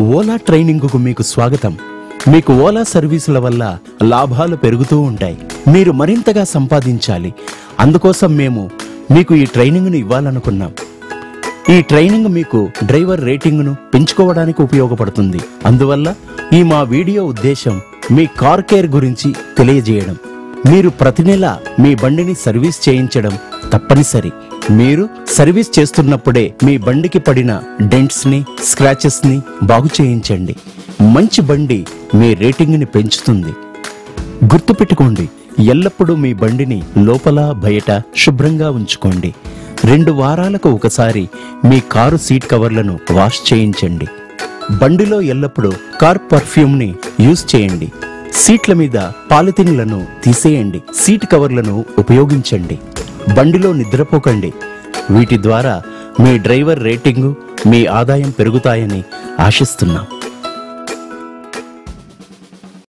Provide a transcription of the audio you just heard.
ఓలా ట్రైనింగుకు మీకు స్వాగతం. మీకు ఓలా సర్వీసుల వల్ల లాభాలు పెరుగుతూ ఉంటాయి. మీరు మరింతగా సంపాదించాలి. అందుకోసం మేము మీకు ఈ ట్రైనింగ్ను ఇవ్వాలనుకున్నాం. ఈ ట్రైనింగ్ మీకు డ్రైవర్ రేటింగ్ను పెంచుకోవడానికి ఉపయోగపడుతుంది. అందువల్ల ఈ మా వీడియో ఉద్దేశం మీ కార్ కేర్ గురించి తెలియజేయడం. మీరు ప్రతి నెల మీ బండిని సర్వీస్ చేయించడం తప్పనిసరి. మీరు సర్వీస్ చేస్తున్నప్పుడే మీ బండికి పడిన డెంట్స్ ని, స్క్రాచెస్ ని బాగు చేయించండి. మంచి బండి మీ రేటింగ్ని పెంచుతుంది. గుర్తుపెట్టుకోండి, ఎల్లప్పుడూ మీ బండిని లోపల బయట శుభ్రంగా ఉంచుకోండి. 2 వారాలకు ఒకసారి మీ కారు సీట్ కవర్లను వాష్ చేయించండి. బండిలో ఎల్లప్పుడూ కార్ పర్ఫ్యూమ్ని యూజ్ చేయండి. సీట్ల మీద పాలిథిన్లను తీసేయండి. సీట్ కవర్లను ఉపయోగించండి. బండిలో నిద్రపోకండి. వీటి ద్వారా మీ డ్రైవర్ రేటింగు, మీ ఆదాయం పెరుగుతాయని ఆశిస్తున్నాం.